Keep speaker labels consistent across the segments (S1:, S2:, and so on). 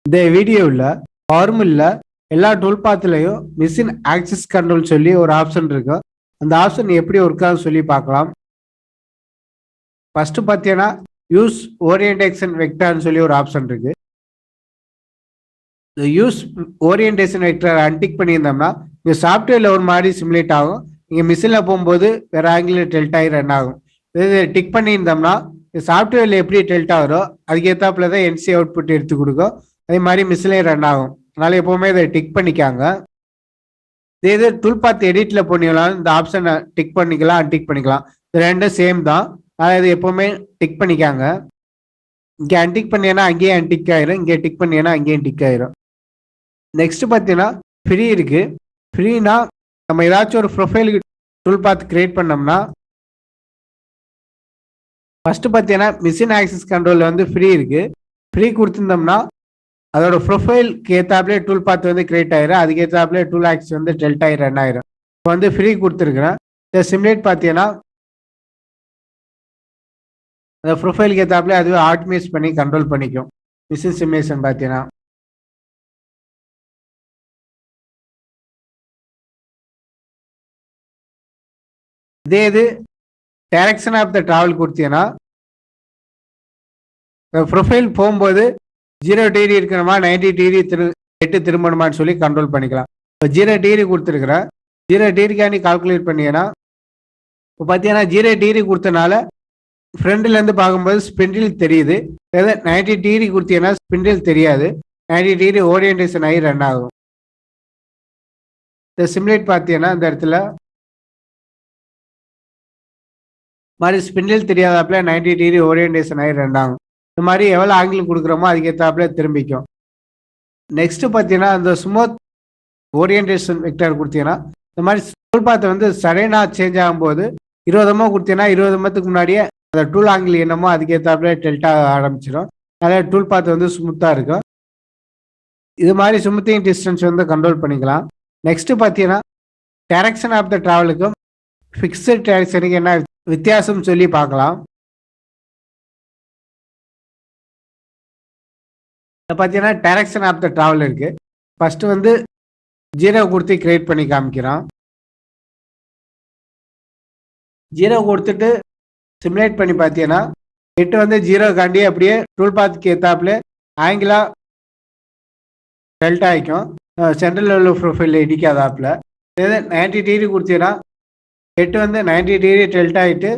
S1: இந்த வீடியோவில் ஃபார்முல்ல எல்லா டூல் பாத்துலையும் மிஷின் ஆக்சிஸ் கண்ட்ரோல் சொல்லி ஒரு ஆப்ஷன் இருக்கு. அந்த ஆப்ஷன் எப்படி ஒர்க் ஆகுன்னு சொல்லி பார்க்கலாம். ஃபர்ஸ்ட் பார்த்தீங்கன்னா யூஸ் ஓரியன்டேஷன் வெக்டார்னு சொல்லி ஒரு ஆப்ஷன் இருக்கு. இந்த யூஸ் ஓரியன்டேஷன் வெக்டார் அன்டிக் பண்ணியிருந்தோம்னா இங்கே சாஃப்ட்வேரில் ஒரு மாதிரி சிமுலேட் ஆகும். இங்கே மிஷினில் போகும்போது வேற ஆங்கிளில் டெல்ட் ஆகி ரன் ஆகும். இது டிக் பண்ணியிருந்தோம்னா சாஃப்ட்வேரில் எப்படி டெல்ட் ஆகிறோ அதுக்கேற்றாப்புல தான் என்சி அவுட்புட் எடுத்து கொடுக்கும். அதே மாதிரி மிஷின்லேயும் ரன் ஆகும். அதனால எப்பவுமே இதை டிக் பண்ணிக்காங்க. இது டூல் பாத் எடிட்ல போனீங்களாலும் இந்த ஆப்ஷனை டிக் பண்ணிக்கலாம், அன்டிக் பண்ணிக்கலாம். இது ரெண்டும் சேம் தான். ஆனால் இது எப்பவுமே டிக் பண்ணிக்காங்க. இங்கே அன்டிக் பண்ணீங்கன்னா அங்கேயே அன்டிக் ஆயிரும், இங்கே டிக் பண்ணீங்கன்னா அங்கேயும் டிக் ஆயிரும். நெக்ஸ்ட் பார்த்தீங்கன்னா ஃப்ரீ இருக்கு. ஃப்ரீனா நம்ம ஏதாச்சும் ஒரு ப்ரொஃபைல் டூல் பாத் கிரியேட் பண்ணோம்னா ஃபர்ஸ்ட் பார்த்தீங்கன்னா மிஷின் ஆக்சஸ் கண்ட்ரோல் வந்து ஃப்ரீ இருக்கு. ஃப்ரீ கொடுத்துருந்தோம்னா அதோட ப்ரொஃபைலுக்கு ஏற்றாப்புலே டூல் பாத் வந்து கிரியேட் ஆயிரும். அதுக்கு ஏற்றாப்புலே டூல் ஆக்ஸ் வந்து டெல்ட் ஆகி ரன் ஆயிரும். இப்போ வந்து ஃப்ரீ கொடுத்துருக்குறேன். இந்த சிமுலேட் பார்த்தீங்கன்னா அந்த ப்ரொஃபைலுக்கு ஏற்றாப்புலே அதுவே ஆப்டிமைஸ் பண்ணி கண்ட்ரோல் பண்ணிக்கும். மிஷின் சிமுலேஷன் பார்த்தீங்கன்னா இதே இது டைரக்ஷன் ஆஃப் த டிராவல் கொடுத்தீங்கன்னா ப்ரொஃபைல் போகும்போது 0 டிகிரி இருக்கணுமா 90 டிகிரி திரும்பணுமான்னு சொல்லி கண்ட்ரோல் பண்ணிக்கலாம். இப்போ 0 டிகிரி கொடுத்துருக்குறேன். 0 டிகிரிக்காண்டி கால்குலேட் பண்ணீங்கன்னா இப்போ பார்த்தீங்கன்னா 0 டிகிரி கொடுத்தனால ஃப்ரண்ட்லேருந்து பார்க்கும்போது ஸ்பிண்டில் தெரியுது. 90 டிகிரி கொடுத்தீங்கன்னா ஸ்பிண்டில் தெரியாது. 90 டிகிரி ஓரியன்டேஷன் ஆகி ரன் ஆகும். இந்த சிமுலேட் பார்த்தீங்கன்னா இந்த இடத்துல மாதிரி ஸ்பிண்டில் தெரியாதாப்புல 90 டிகிரி ஓரியன்டேஷன் ஆகி ரன் ஆகும். இந்த மாதிரி எவ்வளோ ஆங்கிள் கொடுக்குறோமோ அதுக்கேற்றாப்புல திரும்பிக்கும். நெக்ஸ்ட் பார்த்தீங்கன்னா அந்த ஸ்மூத் ஓரியன்டேஷன் வெக்டர் கொடுத்தீங்கன்னா இந்த மாதிரி டூல் பாத்தை வந்து சடனாக சேஞ்ச் ஆகும்போது 20 கொடுத்தீங்கன்னா 20 முன்னாடியே அந்த டூல் ஆங்கிள் என்னமோ அதுக்கேற்றாப்புல டெல்ட்டாக ஆரம்பிச்சிடும். அதனால டூல் பாத்து வந்து ஸ்மூத்தாக இருக்கும். இது மாதிரி ஸ்மூத்திங் டிஸ்டன்ஸ் வந்து கண்ட்ரோல் பண்ணிக்கலாம். நெக்ஸ்ட் பார்த்தீங்கன்னா டைரக்ஷன் ஆஃப் த டிராவலுக்கும் ஃபிக்ஸ்டு டைரக்ஷனுக்கு என்ன வித்தியாசம் சொல்லி பார்க்கலாம். பார்த்தீங்கன்னா டைரக்ஷன் ஆஃப் த டிராவல் இருக்கு. ஃபர்ஸ்ட் வந்து 0 கொடுத்து கிரியேட் பண்ணி காமிக்கிறோம். 0 கொடுத்துட்டு சிமுலேட் பண்ணி பார்த்தீங்கன்னா 8 வந்து 0 காண்டி அப்படியே டூல் பாத்துக்கு ஏற்றாப்புல ஆங்கிளா டெல்ட் ஆகிக்கும். சென்ட்ரல் லெவல் ப்ரொஃபைல் இடிக்காதாப்புல 90 டிகிரி கொடுத்தீங்கன்னா 8 வந்து 90 டிகிரி டெல்ட் ஆகிட்டு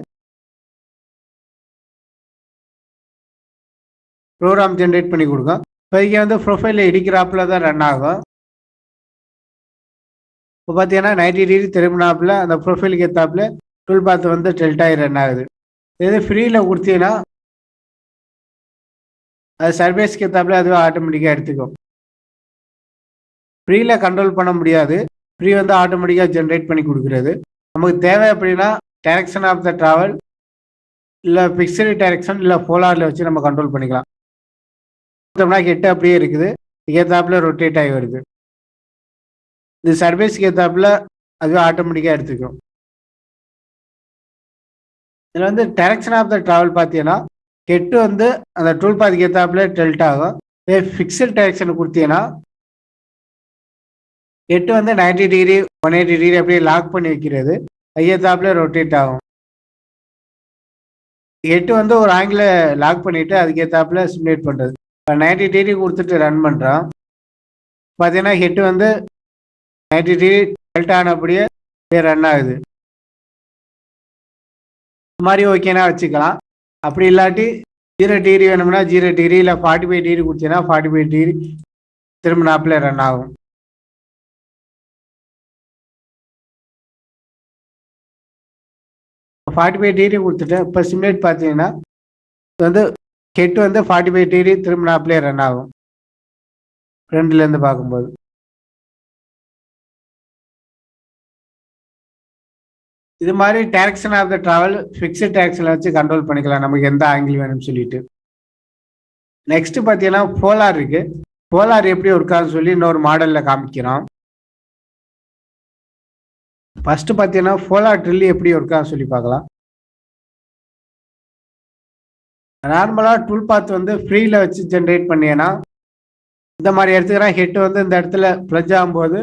S1: ப்ரோக்ராம் ஜென்ரேட் பண்ணி கொடுக்கும். இப்போதைக்கு வந்து ப்ரொஃபைலில் இடிக்கிறாப்புல தான் ரன் ஆகும். இப்போ பார்த்தீங்கன்னா 90 டிகிரி திரும்பினாப்புல அந்த ப்ரொஃபைலுக்கு ஏற்றாப்புல டூல் பாத் வந்து டெல்ட் ஆகி ரன் ஆகுது. இது ஃப்ரீயில் கொடுத்தீங்கன்னா அது சர்வீஸ்க்கு ஏற்றாப்புல அதுவே ஆட்டோமேட்டிக்காக எடுத்துக்கும். ஃப்ரீயில் கண்ட்ரோல் பண்ண முடியாது. ஃப்ரீ வந்து ஆட்டோமேட்டிக்காக ஜென்ரேட் பண்ணி கொடுக்குறது. நமக்கு தேவை அப்படின்னா டைரக்ஷன் ஆஃப் த டிராவல் இல்லை ஃபிக்ஸ்டு டைரக்ஷன் இல்லை போலாரில் வச்சு நம்ம கண்ட்ரோல் பண்ணிக்கலாம். ஹெட் அப்படியே இருக்குது, ஏற்றாப்புல ரொட்டேட் ஆகி வருது. இது சர்வீஸ்க்கு ஏற்றாப்புல அதுவே ஆட்டோமேட்டிக்காக எடுத்துக்கும். இதில் வந்து டைரக்ஷன் ஆஃப் த டிராவல் பார்த்தீங்கன்னா ஹெட் வந்து அந்த டூல் பாத்துக்கு ஏற்றாப்புல டெல்ட் ஆகும். ஃபிக்ஸ்டு டைரக்ஷன் கொடுத்தீங்கன்னா ஹெட் வந்து 90 டிகிரி 180 டிகிரி அப்படியே லாக் பண்ணி வைக்கிறது, ஐயத்தாப்புல ரொட்டேட் ஆகும். ஹெட் வந்து ஒரு ஆங்கிள லாக் பண்ணிட்டு அதுக்கேற்றாப்புல சிமுலேட் பண்ணுறது. இப்போ 90 டிகிரி கொடுத்துட்டு ரன் பண்ணுறோம். பார்த்தீங்கன்னா ஹெட் வந்து 90 டிகிரி டெல்ட் ஆனபடியே ரன் ஆகுது. இந்த மாதிரி ஓகேனா வச்சுக்கலாம். அப்படி இல்லாட்டி 0 டிகிரி வேணும்னா 0 டிகிரி இல்லை 45 டிகிரி கொடுத்தீங்கன்னா 45 டிகிரி திரும்பினாப்புல ரன் ஆகும். இப்போ 45 டிகிரி கொடுத்துட்டு இப்போ சிமுலேட் பார்த்தீங்கன்னா வந்து ஹெட் வந்து 45 டிகிரி திரும்பினாப்புலே ரன் ஆகும் ஃப்ரண்ட்லேருந்து பார்க்கும்போது. இது மாதிரி direction of the travel fixed டைரக்ஷனில் வச்சு கண்ட்ரோல் பண்ணிக்கலாம் நமக்கு எந்த ஆங்கிள் வேணும்னு சொல்லிட்டு. நெக்ஸ்ட் பார்த்தீங்கன்னா போலார் இருக்கு. போலார் எப்படி ஒர்க் ஆகுன்னு சொல்லி இன்னொரு மாடலில் காமிக்கிறோம். ஃபர்ஸ்ட் பார்த்தீங்கன்னா போலார் ட்ரில் எப்படி ஒர்க் ஆகுன்னு சொல்லி பார்க்கலாம். நார்மலாக டூல் பாத் வந்து ஃப்ரீயில் வச்சு ஜென்ரேட் பண்ணீங்கன்னா இந்த மாதிரி எடுத்துக்கிறேன். ஹெட் வந்து இந்த இடத்துல ப்ளஜ் ஆகும்போது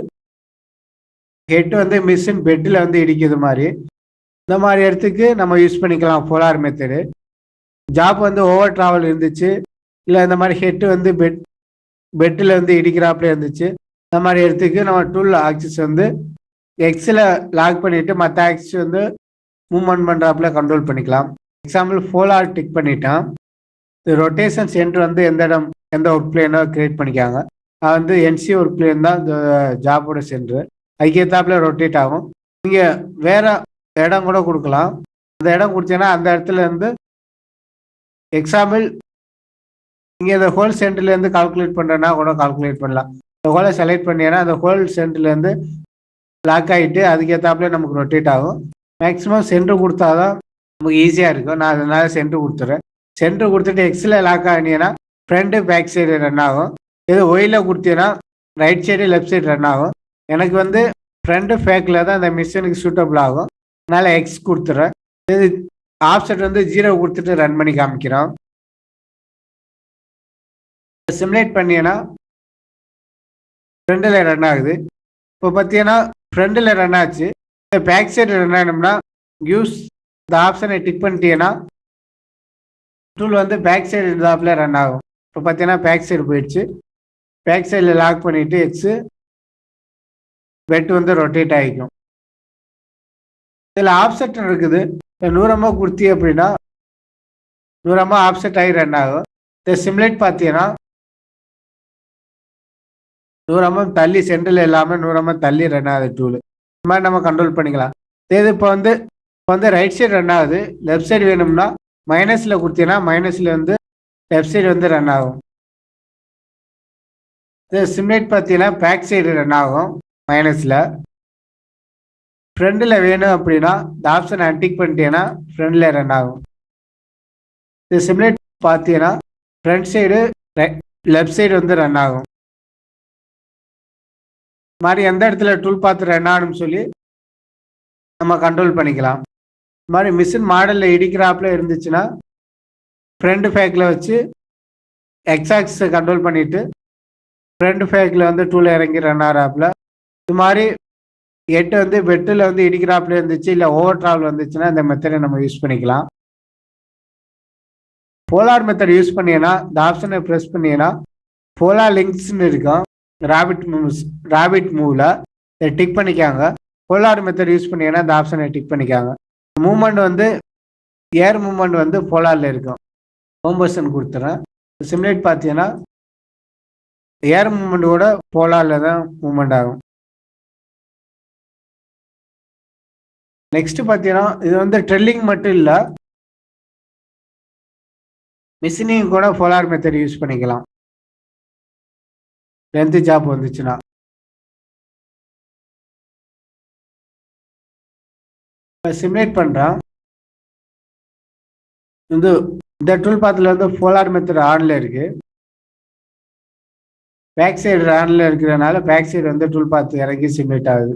S1: ஹெட் வந்து மிஷின் பெட்டில் வந்து இடிக்குது மாதிரி. இந்த மாதிரி இடத்துக்கு நம்ம யூஸ் பண்ணிக்கலாம் போலார் மெத்தடு. ஜாப் வந்து ஓவர் ட்ராவல் இருந்துச்சு, இல்லை இந்த மாதிரி ஹெட் வந்து பெட்டில் வந்து இடிக்கிறாப்புல இருந்துச்சு, இந்த மாதிரி இடத்துக்கு நம்ம டூல் ஆக்சிஸ் வந்து எக்ஸில் லாக் பண்ணிவிட்டு மற்ற ஆக்சிஸ் வந்து மூவ்மெண்ட் பண்ணுறாப்புல கண்ட்ரோல் பண்ணிக்கலாம். எக்ஸாம்பிள் போலார் டிக் பண்ணிட்டேன். ரொட்டேஷன் சென்டர் வந்து எந்த ஒர்க் பிளேனோ கிரியேட் பண்ணிக்காங்க. அது வந்து என்சி ஒர்க் பிளேன் தான் இந்த ஜாபோட சென்டர். அதுக்கேற்றாப்புல ரொட்டேட் ஆகும். நீங்கள் வேற இடம் கூட கொடுக்கலாம். அந்த இடம் கொடுத்தீங்கன்னா அந்த இடத்துல இருந்து எக்ஸாம்பிள் நீங்கள் இந்த ஹோல் சென்டர்லேருந்து கால்குலேட் பண்ணுறேன்னா கூட கால்குலேட் பண்ணலாம். இந்த ஹோலை செலக்ட் பண்ணீங்கன்னா அந்த ஹோல் சென்டர்லேருந்து லாக் ஆகிட்டு அதுக்கேற்றாப்புல நமக்கு ரொட்டேட் ஆகும். மேக்ஸிமம் சென்டர் கொடுத்தா தான் நமக்கு ஈஸியாக இருக்கும். நான் அதனால சென்டர் கொடுத்துட்றேன். சென்டர் கொடுத்துட்டு எக்ஸில் லாக் ஆகினீங்கன்னா ஃப்ரண்ட்டு பேக் சைடு ரன் ஆகும். இது ஒயில் கொடுத்தீங்கன்னா right side left side run ஆகும். எனக்கு வந்து ஃப்ரண்ட்டு ஃபேக்கில் தான் இந்த மிஷினுக்கு சூட்டபிள் ஆகும். அதனால் எக்ஸ் கொடுத்துட்றேன். இது ஆப்செட் வந்து 0 கொடுத்துட்டு ரன் பண்ணி காமிக்கிறோம். சிமுலேட் பண்ணீங்கன்னா ஃப்ரண்டில் ரன் ஆகுது. இப்போ பார்த்தீங்கன்னா ஃப்ரண்டில் ரன் ஆச்சு. பேக் சைடு ரன் ஆகணும்னா யூஸ் இந்த ஆப்ஷனை டிக் பண்ணிட்டீங்கன்னா டூல் வந்து பேக் சைடு இருந்தாப்புல ரன் ஆகும். இப்போ பார்த்தீங்கன்னா பேக் சைடு போயிடுச்சு. பேக் சைடில் லாக் பண்ணிவிட்டு எக்ஸு பெட் வந்து ரொட்டேட் ஆகிக்கும். இதில் ஆப்செட் இருக்குது. 100 கொடுத்தி அப்படின்னா 100 ஆப்செட் ஆகி ரன் ஆகும். இந்த சிமுலேட் பார்த்தீங்கன்னா 100 தள்ளி சென்டரில் இல்லாமல் 100 தள்ளி ரன் ஆகுது டூலு. இந்த மாதிரி நம்ம கண்ட்ரோல் பண்ணிக்கலாம். இது இப்போ வந்து ரைட் சைடு ரன் ஆகுது. லெஃப்ட் சைடு வேணும்னா மைனஸில் கொடுத்தீங்கன்னா மைனஸில் வந்து லெஃப்ட் சைடு வந்து ரன் ஆகும். இது சிமுலேட் பார்த்தீங்கன்னா பேக் சைடு ரன் ஆகும் மைனஸில். ஃப்ரண்டில் வேணும் அப்படின்னா இந்த ஆப்ஷனை அன்டிக் பண்ணிட்டீங்கன்னா ஃப்ரண்டில் ரன் ஆகும். இது சிமுலேட் பார்த்தீங்கன்னா ஃப்ரண்ட் சைடு லெஃப்ட் சைடு வந்து ரன் ஆகும். மாதிரி எந்த இடத்துல டூல் பார்த்து ரன் ஆகணும்னு சொல்லி நம்ம கண்ட்ரோல் பண்ணிக்கலாம். இந்த மாதிரி மிஷின் மாடலில் இடிக்கிறாப்புல இருந்துச்சுன்னா ஃப்ரண்ட் ஃபேக்கில் வச்சு எக்ஸாக்ஸை கண்ட்ரோல் பண்ணிவிட்டு ஃப்ரண்ட் ஃபேக்கில் வந்து டூல் இறங்கி ரன் ஆகிறாப்புல. இது மாதிரி ஹெட் வந்து பெட்டில் வந்து இடிக்கிறாப்புல இருந்துச்சு, இல்லை ஓவர் ட்ராவல் வந்துச்சுன்னா இந்த மெத்தடை நம்ம யூஸ் பண்ணிக்கலாம். போலார் மெத்தட் யூஸ் பண்ணீங்கன்னா இந்த ஆப்ஷனை ப்ரெஸ் பண்ணீங்கன்னா போலார் லிங்க்ஸ்ன்னு இருக்கும். ராபிட் மூவ்ல இதை டிக் பண்ணிக்காங்க. போலார் மெத்தட் யூஸ் பண்ணீங்கன்னா இந்த ஆப்ஷனை டிக் பண்ணிக்காங்க. மூவ்மெண்ட் வந்து ஏர் மூவ்மெண்ட் வந்து போலாரில் இருக்கும். ஹோம் பர்சன் கொடுத்துறேன். சிமுலேட் பார்த்தீங்கன்னா ஏர் மூவ்மெண்ட்டோட போலாரில் தான் மூவ்மெண்ட் ஆகும். நெக்ஸ்ட் பார்த்தீங்கன்னா இது வந்து ட்ரில்லிங் மட்டும் இல்லை, மிஷினிங் கூட போலார் மெத்தட் யூஸ் பண்ணிக்கலாம். லென்த் ஜாப் வந்துச்சுன்னா சிமுலேட் பண்ணுறேன். இந்த டூல் பாத்தில் வந்து போலார் மெத்தட் ஆனில் இருக்கு. பேக் சைடு ஆனில் இருக்கிறதுனால பேக் சைடு வந்து டூல் பாத்து இறங்கி சிமுலேட் ஆகுது.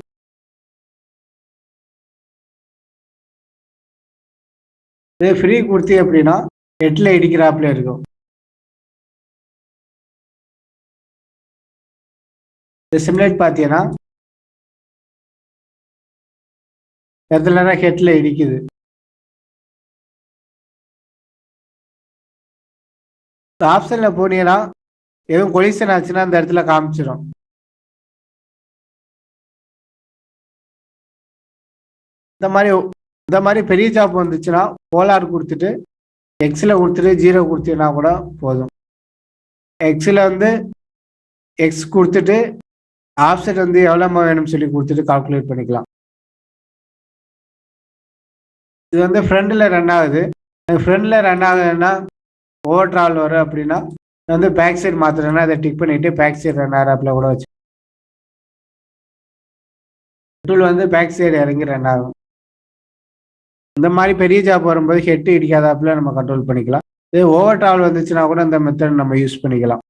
S1: இதே ஃப்ரீ கொடுத்தி அப்படின்னா ஹெட்டில் இடிக்கிறாப்புல இருக்கும். சிமுலேட் பார்த்தீங்கன்னா இடத்துல ஹெட்டில் இடிக்குது. ஆப்ஷனில் போனீங்கன்னா எதுவும் கொலிஷன் ஆச்சுன்னா அந்த இடத்துல காமிச்சிடும். இந்த மாதிரி பெரிய ஜாப் வந்துச்சுன்னா போலார் கொடுத்துட்டு எக்ஸில் கொடுத்துட்டு 0 கொடுத்தீங்கன்னா கூட போதும். எக்ஸில் வந்து எக்ஸ் கொடுத்துட்டு ஆப்செட் வந்து எவ்வளோ வேணும்னு சொல்லி கொடுத்துட்டு கால்குலேட் பண்ணிக்கலாம். இது வந்து ஃப்ரண்டில் ரன் ஆகுது. ஃப்ரண்டில் ரன் ஆகுதுன்னா ஓவர் ட்ராவல் வரும் அப்படின்னா வந்து பேக் சைடு மாற்றுறேன்னா அதை டிக் பண்ணிவிட்டு பேக் சைடு ரன் ஆகிறாப்புல கூட வச்சு டூல் வந்து பேக் சைடு இறங்கி ரன் ஆகும். இந்த மாதிரி பெரிய ஜாப் வரும்போது ஹெட் இடிக்காதாப்புல நம்ம கண்ட்ரோல் பண்ணிக்கலாம். இது ஓவர் ட்ராவல் வந்துச்சுன்னா கூட இந்த மெத்தட் நம்ம யூஸ் பண்ணிக்கலாம்.